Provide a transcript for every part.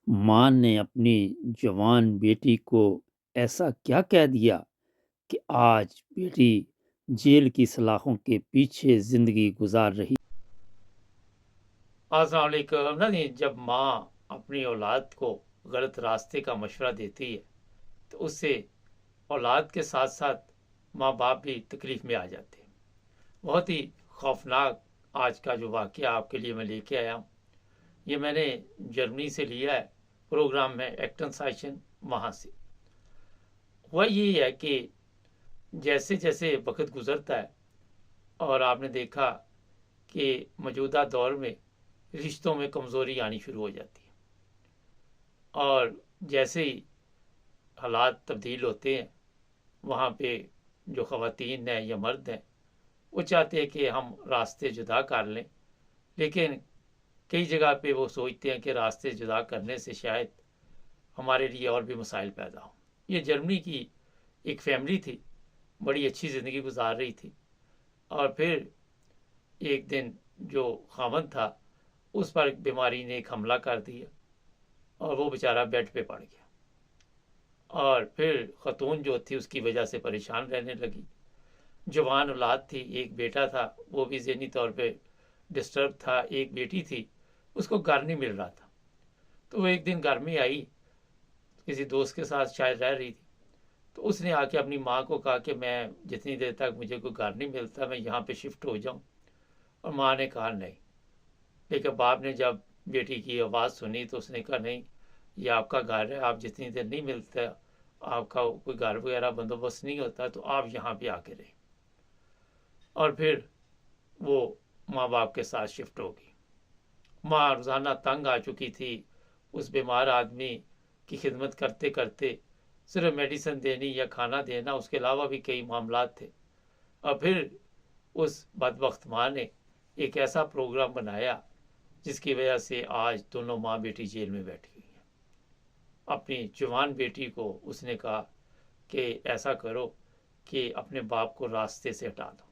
ماں نے اپنی جوان بیٹی کو ایسا کیا کہہ دیا کہ آج بیٹی جیل کی سلاخوں کے پیچھے زندگی گزار رہی؟ السلام علیکم نہیں، جب ماں اپنی اولاد کو غلط راستے کا مشورہ دیتی ہے تو اس سے اولاد کے ساتھ ساتھ ماں باپ بھی تکلیف میں آ جاتے ہیں۔ بہت ہی خوفناک آج کا جو واقعہ آپ کے لیے میں لے کے آیا ہوں، یہ میں نے جرمنی سے لیا ہے، پروگرام میں ایکٹن سائشن وہاں سے۔ ہوا یہ ہے کہ جیسے جیسے وقت گزرتا ہے اور آپ نے دیکھا کہ موجودہ دور میں رشتوں میں کمزوری آنی شروع ہو جاتی ہے، اور جیسے ہی حالات تبدیل ہوتے ہیں وہاں پہ جو خواتین ہیں یا مرد ہیں وہ چاہتے ہیں کہ ہم راستے جدا کر لیں، لیکن کئی جگہ پہ وہ سوچتے ہیں کہ راستے جدا کرنے سے شاید ہمارے لیے اور بھی مسائل پیدا ہوں۔ یہ جرمنی کی ایک فیملی تھی، بڑی اچھی زندگی گزار رہی تھی، اور پھر ایک دن جو خاوند تھا اس پر بیماری نے ایک حملہ کر دیا اور وہ بیچارہ بیڈ پہ پڑ گیا، اور پھر خاتون جو تھی اس کی وجہ سے پریشان رہنے لگی۔ جوان اولاد تھی، ایک بیٹا تھا وہ بھی ذہنی طور پہ ڈسٹرب تھا، ایک بیٹی تھی اس کو گھر نہیں مل رہا تھا۔ تو وہ ایک دن گھر میں آئی، کسی دوست کے ساتھ شاید رہ رہی تھی، تو اس نے آ کے اپنی ماں کو کہا کہ میں جتنی دیر تک مجھے کوئی گھر نہیں ملتا میں یہاں پہ شفٹ ہو جاؤں، اور ماں نے کہا نہیں۔ لیکن باپ نے جب بیٹی کی آواز سنی تو اس نے کہا نہیں، یہ آپ کا گھر ہے، آپ جتنی دیر نہیں ملتا، آپ کا کوئی گھر وغیرہ بندوبست نہیں ہوتا تو آپ یہاں پہ آ کے رہیں، اور پھر وہ ماں باپ کے ساتھ شفٹ ہو گئی۔ ماں روزانہ تنگ آ چکی تھی اس بیمار آدمی کی خدمت کرتے کرتے، صرف میڈیسن دینی یا کھانا دینا، اس کے علاوہ بھی کئی معاملات تھے۔ اور پھر اس بدبخت ماں نے ایک ایسا پروگرام بنایا جس کی وجہ سے آج دونوں ماں بیٹی جیل میں بیٹھ گئی ہیں۔ اپنی جوان بیٹی کو اس نے کہا کہ ایسا کرو کہ اپنے باپ کو راستے سے ہٹا دو۔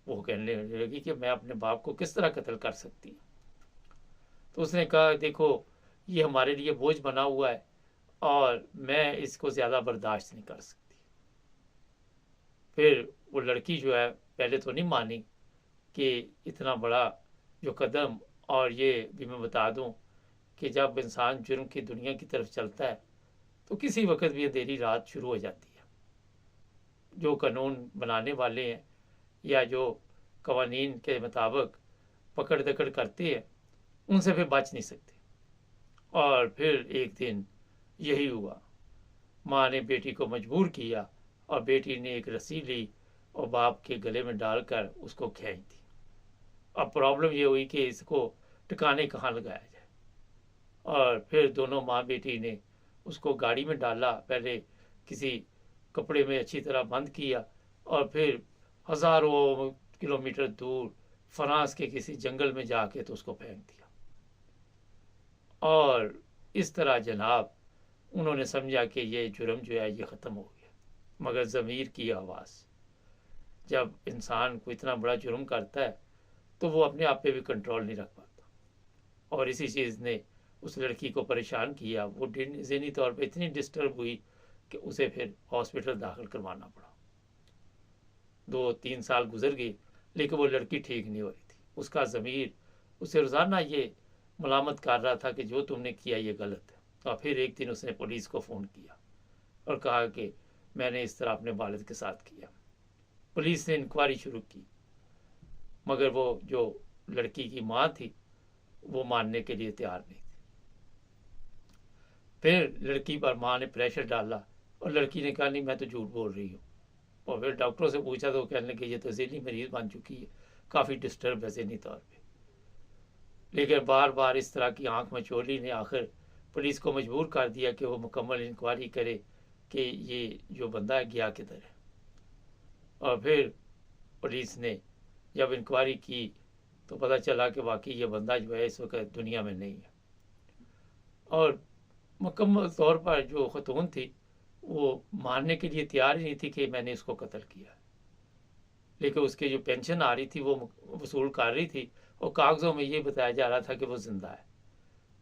وہ کہنے لگی کہ میں اپنے باپ کو کس طرح قتل کر سکتی ہوں؟ تو اس نے کہا دیکھو یہ ہمارے لیے بوجھ بنا ہوا ہے اور میں اس کو زیادہ برداشت نہیں کر سکتی۔ پھر وہ لڑکی جو ہے پہلے تو نہیں مانی کہ اتنا بڑا جو قدم، اور یہ بھی میں بتا دوں کہ جب انسان جرم کی دنیا کی طرف چلتا ہے تو کسی وقت بھی اندھیری رات شروع ہو جاتی ہے۔ جو قانون بنانے والے ہیں یا جو قوانین کے مطابق پکڑ دکڑ کرتے ہیں ان سے پھر بچ نہیں سکتے۔ اور پھر ایک دن یہی ہوا، ماں نے بیٹی کو مجبور کیا اور بیٹی نے ایک رسی لی اور باپ کے گلے میں ڈال کر اس کو کھینچ دی۔ اب پرابلم یہ ہوئی کہ اس کو ٹکانے کہاں لگایا جائے، اور پھر دونوں ماں بیٹی نے اس کو گاڑی میں ڈالا، پہلے کسی کپڑے میں اچھی طرح بند کیا اور پھر ہزاروں کلومیٹر دور فرانس کے کسی جنگل میں جا کے تو اس کو پھینک دیا۔ اور اس طرح جناب انہوں نے سمجھا کہ یہ جرم جو ہے یہ ختم ہو گیا، مگر ضمیر کی آواز، جب انسان کو اتنا بڑا جرم کرتا ہے تو وہ اپنے آپ پہ بھی کنٹرول نہیں رکھ پاتا، اور اسی چیز نے اس لڑکی کو پریشان کیا۔ وہ ذہنی طور پہ اتنی ڈسٹرب ہوئی کہ اسے پھر ہاسپٹل داخل کروانا پڑا۔ 2-3 سال گزر گئے لیکن وہ لڑکی ٹھیک نہیں ہو رہی تھی، اس کا ضمیر اسے روزانہ یہ ملامت کر رہا تھا کہ جو تم نے کیا یہ غلط ہے۔ اور پھر ایک دن اس نے پولیس کو فون کیا اور کہا کہ میں نے اس طرح اپنے والد کے ساتھ کیا۔ پولیس نے انکوائری شروع کی، مگر وہ جو لڑکی کی ماں تھی وہ ماننے کے لیے تیار نہیں تھی۔ پھر لڑکی پر ماں نے پریشر ڈالا اور لڑکی نے کہا نہیں میں تو جھوٹ بول رہی ہوں، اور پھر ڈاکٹروں سے پوچھا تو وہ کہنے لگے یہ تو ذہنی مریض بن چکی ہے، کافی ڈسٹرب ہے ذہنی طور پہ۔ لیکن بار بار اس طرح کی آنکھ مچولی نے آخر پولیس کو مجبور کر دیا کہ وہ مکمل انکوائری کرے کہ یہ جو بندہ ہے گیا کدھر ہے۔ اور پھر پولیس نے جب انکوائری کی تو پتہ چلا کہ واقعی یہ بندہ جو ہے اس وقت دنیا میں نہیں ہے، اور مکمل طور پر جو خاتون تھی وہ ماننے کے لیے تیار ہی نہیں تھی کہ میں نے اس کو قتل کیا، لیکن اس کی جو پینشن آ رہی تھی وہ وصول کر رہی تھی اور کاغذوں میں یہ بتایا جا رہا تھا کہ وہ زندہ ہے،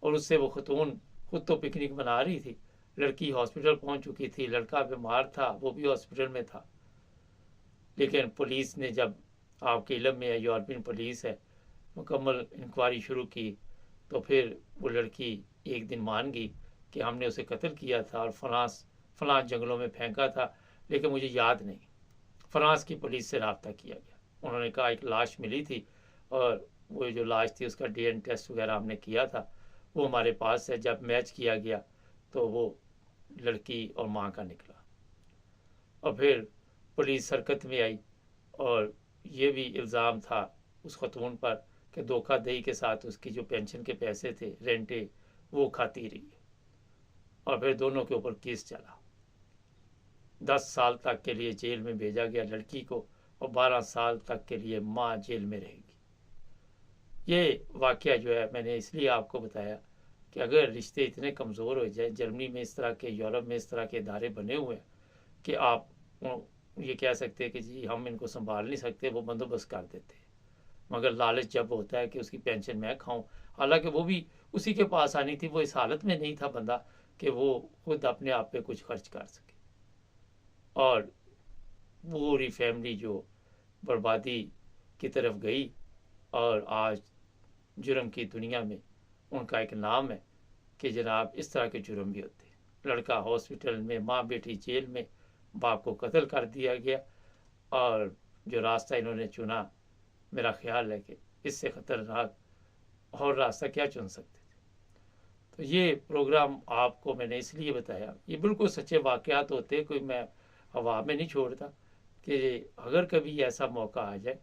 اور اس سے وہ خاتون خود تو پکنک منا رہی تھی، لڑکی ہاسپٹل پہنچ چکی تھی، لڑکا بیمار تھا، وہ بھی ہاسپٹل میں تھا، لیکن پولیس نے جب آپ کے علم میں یورپین پولیس ہے مکمل انکوائری شروع کی تو پھر وہ لڑکی ایک دن مان گئی کہ ہم نے اسے قتل کیا تھا اور فلاں جنگلوں میں پھینکا تھا، لیکن مجھے یاد نہیں۔ فرانس کی پولیس سے رابطہ کیا گیا، انہوں نے کہا ایک لاش ملی تھی اور وہ جو لاش تھی اس کا ڈی این ٹیسٹ وغیرہ ہم نے کیا تھا، وہ ہمارے پاس ہے۔ جب میچ کیا گیا تو وہ لڑکی اور ماں کا نکلا، اور پھر پولیس حرکت میں آئی اور یہ بھی الزام تھا اس خاتون پر کہ دھوکہ دہی کے ساتھ اس کی جو پینشن کے پیسے تھے رینٹے وہ کھاتی رہی، اور پھر دونوں کے اوپر کیس چلا۔ 10 سال تک کے لیے جیل میں بھیجا گیا لڑکی کو، اور 12 سال تک کے لیے ماں جیل میں رہے گی۔ یہ واقعہ جو ہے میں نے اس لیے آپ کو بتایا کہ اگر رشتے اتنے کمزور ہو جائیں، جرمنی میں اس طرح کے، یورپ میں اس طرح کے ادارے بنے ہوئے ہیں کہ آپ یہ کہہ سکتے ہیں کہ جی ہم ان کو سنبھال نہیں سکتے، وہ بندوبست کر دیتے ہیں، مگر لالچ جب ہوتا ہے کہ اس کی پینشن میں کھاؤں، حالانکہ وہ بھی اسی کے پاس آنی تھی، وہ اس حالت میں نہیں تھا بندہ کہ وہ خود اپنے آپ پہ کچھ خرچ کر سکے، اور پوری فیملی جو بربادی کی طرف گئی، اور آج جرم کی دنیا میں ان کا ایک نام ہے کہ جناب اس طرح کے جرم بھی ہوتے ہیں۔ لڑکا ہاسپٹل میں، ماں بیٹی جیل میں، باپ کو قتل کر دیا گیا، اور جو راستہ انہوں نے چنا میرا خیال ہے کہ اس سے خطرناک اور راستہ کیا چن سکتے تھے۔ تو یہ پروگرام آپ کو میں نے اس لیے بتایا، یہ بالکل سچے واقعات ہوتے، کوئی میں ہوا میں نہیں چھوڑتا، کہ اگر کبھی ایسا موقع آ جائے،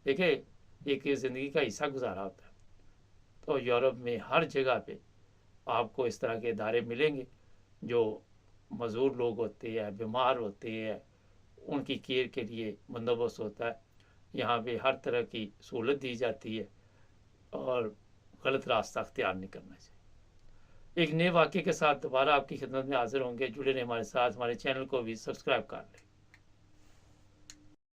دیکھیں ایک زندگی کا حصہ گزارا ہوتا ہے، تو یورپ میں ہر جگہ پہ آپ کو اس طرح کے ادارے ملیں گے جو معذور لوگ ہوتے ہیں، بیمار ہوتے ہیں، ان کی کیئر کے لیے بندوبست ہوتا ہے، یہاں پہ ہر طرح کی سہولت دی جاتی ہے، اور غلط راستہ اختیار نہیں کرنا چاہیے۔ ایک نئے واقعے کے ساتھ دوبارہ آپ کی خدمت میں حاضر ہوں گے، جڑے رہیں ہمارے ساتھ، ہمارے چینل کو بھی سبسکرائب کر لیں۔